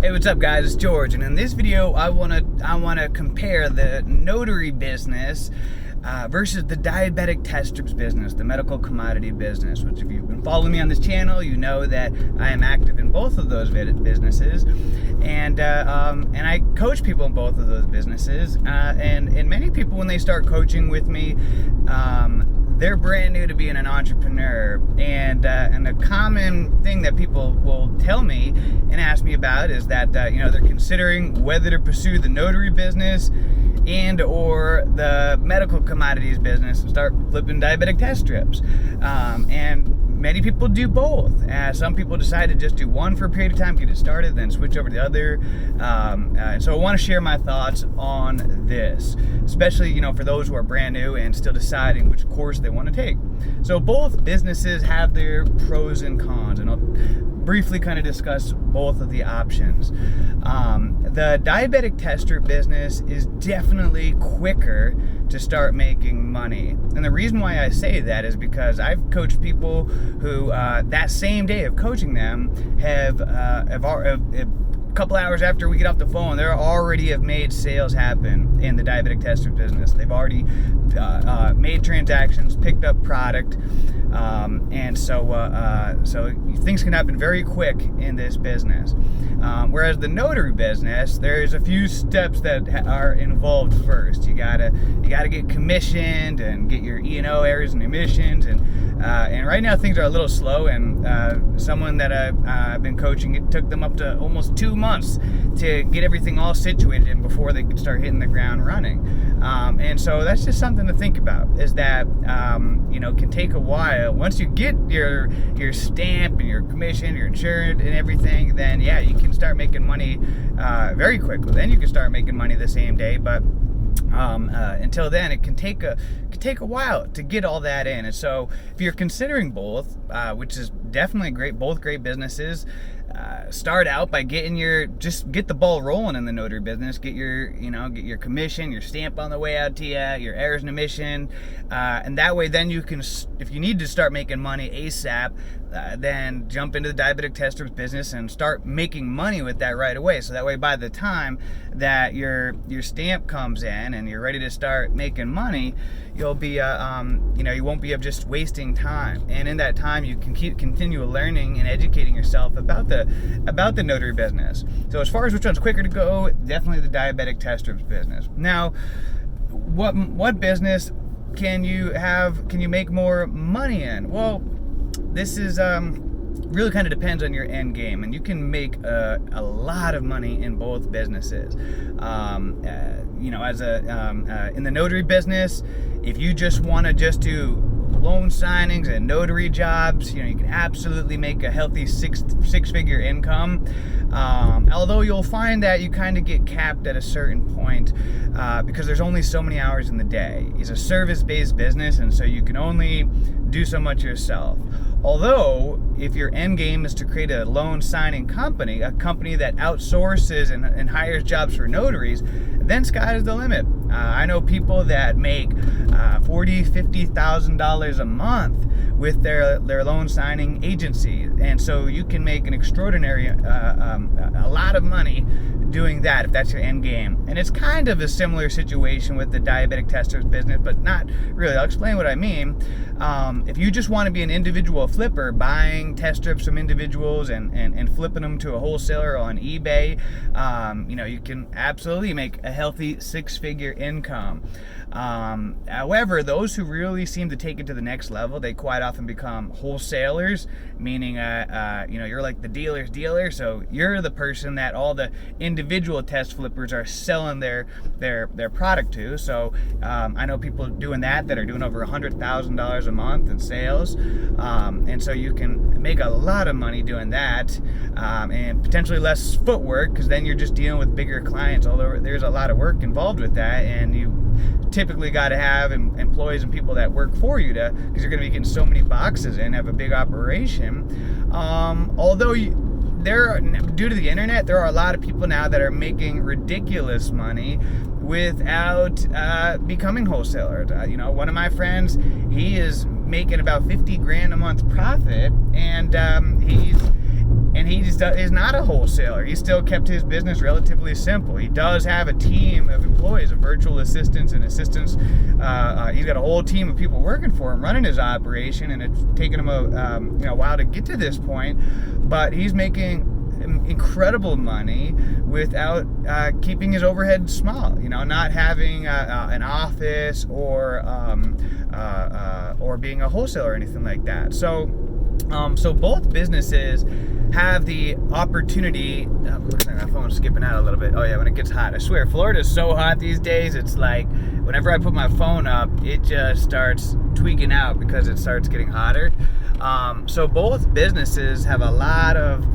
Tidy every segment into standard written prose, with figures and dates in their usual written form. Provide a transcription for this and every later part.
Hey, what's up, guys? It's George, and in this video, I wanna compare the notary business versus the diabetic test strips business, the medical commodity business. Which, if you've been following me on this channel, you know that I am active in both of those businesses, and I coach people in both of those businesses. And many people, when they start coaching with me, they're brand new to being an entrepreneur, and a common thing that people will tell me and ask me about is that they're considering whether to pursue the notary business and or the medical commodities business and start flipping diabetic test strips. And many people do both. Some people decide to just do one for a period of time, get it started, then switch over to the other. And so I want to share my thoughts on this, especially for those who are brand new and still deciding which course they want to take. So both businesses have their pros and cons, and I'll briefly kind of discuss both of the options. The diabetic test strip business is definitely quicker to start making money. And the reason why I say that is because I've coached people who that same day of coaching them have a couple hours after we get off the phone, they already have made sales happen in the diabetic test strip business. They've already made transactions, picked up product, and so things can happen very quick in this business. Whereas the notary business, there's a few steps that are involved first. You gotta get commissioned and get your E&O, errors and omissions, and right now things are a little slow. And someone that I've been coaching, it took them up to almost 2 months to get everything all situated and before they could start hitting the ground running. And so that's just something to think about, is that can take a while. Once you get your stamp and your commission, your insurance and everything, then yeah, you can start making money very quickly. Then you can start making money the same day, but until then, it can take a while to get all that in. And so if you're considering both, which is definitely great, both great businesses, start out by get the ball rolling in the notary business. Get your commission, your stamp on the way out to you, your errors and omission, and that way then you can, if you need to start making money ASAP, then jump into the diabetic test strips business and start making money with that right away. So that way, by the time that your stamp comes in and you're ready to start making money, you'll be you won't be just wasting time. And in that time, you can continue learning and educating yourself about the notary business. So as far as which one's quicker to go, definitely the diabetic test strips business. Now, what business can you make more money in? Well, this is really kind of depends on your end game, and you can make a lot of money in both businesses. In the notary business, if you just want to just do loan signings and notary jobs, you can absolutely make a healthy six-figure income. Although you'll find that you kind of get capped at a certain point because there's only so many hours in the day. It's a service-based business, and so you can only do so much yourself. Although, if your end game is to create a loan signing company, a company that outsources and hires jobs for notaries, then sky is the limit. I know people that make $40,000, $50,000 a month with their loan signing agency, and so you can make an extraordinary a lot of money doing that if that's your end game. And it's kind of a similar situation with the diabetic test strips business, but not really. I'll explain what I mean. If you just want to be an individual flipper, buying test strips from individuals and flipping them to a wholesaler on eBay, you can absolutely make a healthy six-figure income. However, those who really seem to take it to the next level, they quite often become wholesalers, meaning you're like the dealer's dealer. So you're the person that all the individual test flippers are selling their product to. So I know people doing that are doing over $100,000 a month in sales, and so you can make a lot of money doing that, and potentially less footwork, because then you're just dealing with bigger clients. Although there's a lot of work involved with that, and you typically got to have employees and people that work for you because you're going to be getting so many boxes and have a big operation. Although due to the internet, there are a lot of people now that are making ridiculous money without becoming wholesalers. One of my friends, he is making about 50 grand a month profit, and and he just is not a wholesaler. He still kept his business relatively simple. He does have a team of employees, of virtual assistants and assistants. He's got a whole team of people working for him, running his operation, and it's taken him a while to get to this point. But he's making incredible money without keeping his overhead small. Not having an office or being a wholesaler or anything like that. So both businesses have the opportunity. Looks like my phone's skipping out a little bit. Oh yeah, when it gets hot. I swear, Florida is so hot these days. It's like whenever I put my phone up, it just starts tweaking out because it starts getting hotter. So both businesses have a lot of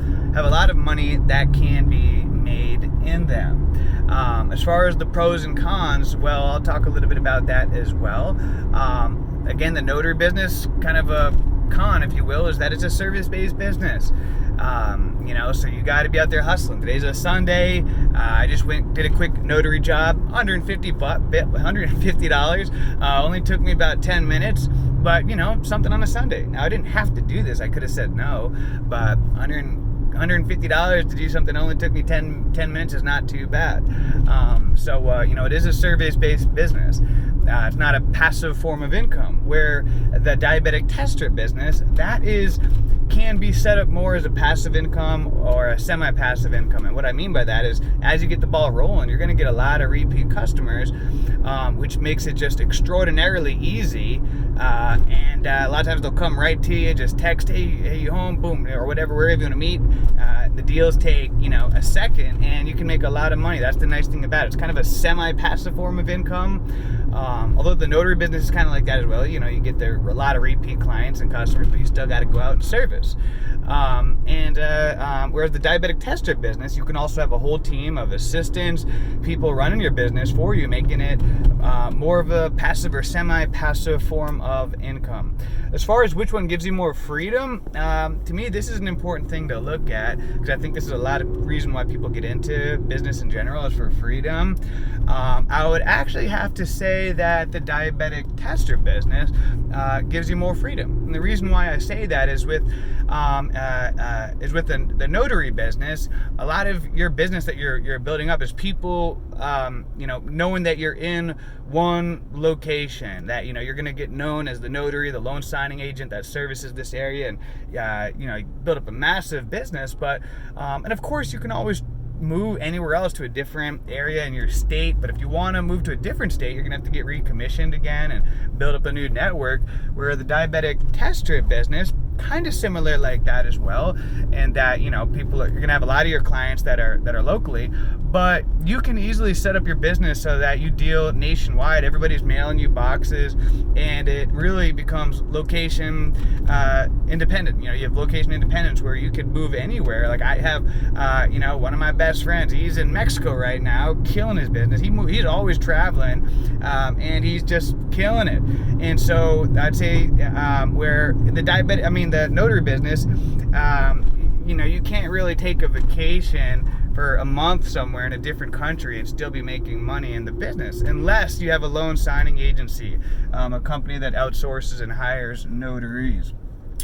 money that can be made in them. As far as the pros and cons, well, I'll talk a little bit about that as well. Again, the notary business, kind of a con, if you will, is that it's a service-based business. So you got to be out there hustling. Today's a Sunday. I just did a quick notary job, $150. Only took me about 10 minutes, but something on a Sunday. Now I didn't have to do this. I could have said no, but $150 to do something that only took me 10 minutes is not too bad. It is a service-based business. It's not a passive form of income, where the diabetic test strip business, can be set up more as a passive income or a semi-passive income. And what I mean by that is, as you get the ball rolling, you're going to get a lot of repeat customers, which makes it just extraordinarily easy. And a lot of times they'll come right to you, just text, hey, you home, boom, or whatever, wherever you want to meet. The deals take, a second, and you can make a lot of money. That's the nice thing about it. It's kind of a semi-passive form of income. Although the notary business is kind of like that as well. You get a lot of repeat clients and customers, but you still got to go out and service. Whereas the diabetic test strip business, you can also have a whole team of assistants, people running your business for you, making it more of a passive or semi-passive form of income. As far as which one gives you more freedom, to me, this is an important thing to look at, because I think this is a lot of reason why people get into business in general is for freedom. I would actually have to say that the diabetic test strip business gives you more freedom. And the reason why I say that is with the notary business, a lot of your business that you're building up is people, knowing that you're in one location, that, you're going to get known as the notary, the loan signing agent that services this area, and, you build up a massive business. But, and of course you can always move anywhere else to a different area in your state, but if you want to move to a different state, you're gonna have to get recommissioned again and build up a new network. Where the diabetic test strip business, kind of similar like that as well, and that you're gonna have a lot of your clients that are locally, but you can easily set up your business so that you deal nationwide. Everybody's mailing you boxes, and it really becomes location independent. You have location independence where you could move anywhere. Like I have one of my best friends, he's in Mexico right now, killing his business. He's always traveling, and he's just killing it. And so I'd say where the notary business, you can't really take a vacation for a month somewhere in a different country and still be making money in the business, unless you have a loan signing agency, a company that outsources and hires notaries.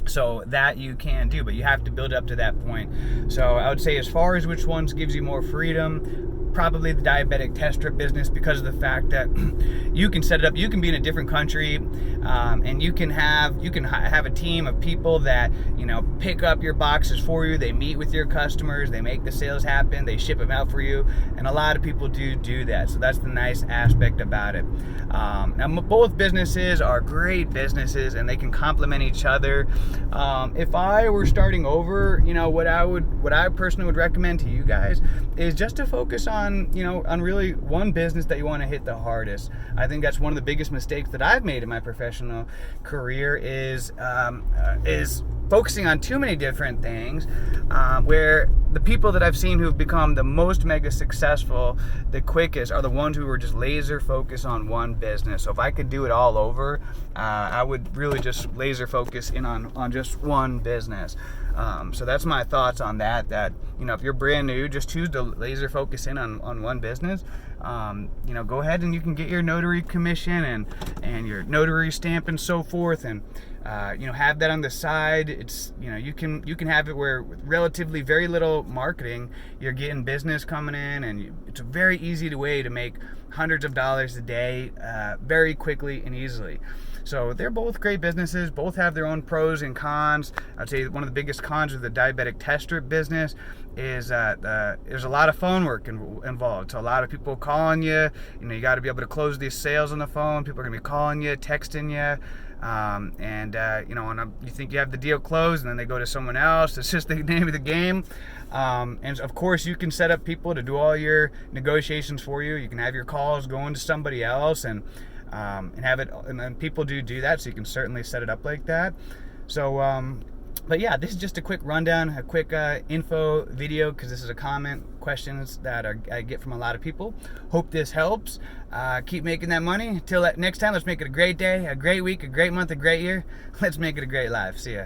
So that you can do, but you have to build up to that point. So I would say, as far as which ones gives you more freedom, probably the diabetic test strip business, because of the fact that you can set it up. You can be in a different country, and you can have a team of people that pick up your boxes for you. They meet with your customers, they make the sales happen, they ship them out for you, and a lot of people do that. So that's the nice aspect about it. Now both businesses are great businesses, and they can complement each other. If I were starting over, what I personally would recommend to you guys is just to focus on really one business that you want to hit the hardest. I think that's one of the biggest mistakes that I've made in my professional career is focusing on too many different things, where the people that I've seen who've become the most mega successful the quickest are the ones who were just laser focused on one business. So if I could do it all over, I would really just laser focus in on just one business. So that's my thoughts on that if you're brand new, just choose to laser focus in on one business. Go ahead and you can get your notary commission and your notary stamp and so forth, and have that on the side. It's, you can have it where with relatively very little marketing, you're getting business coming in, and it's a very easy way to make hundreds of dollars a day very quickly and easily. So they're both great businesses. Both have their own pros and cons. I'd say one of the biggest cons of the diabetic test strip business is there's a lot of phone work involved. So a lot of people calling you. You got to be able to close these sales on the phone. People are gonna be calling you, texting you. You think you have the deal closed, and then they go to someone else. It's just the name of the game. And of course, you can set up people to do all your negotiations for you. You can have your calls going to somebody else, and have it. And then people do that, so you can certainly set it up like that. So, but yeah, this is just a quick rundown, a quick info video, because this is a questions that I get from a lot of people. Hope this helps. Keep making that money. Till next time, let's make it a great day, a great week, a great month, a great year. Let's make it a great life. See ya.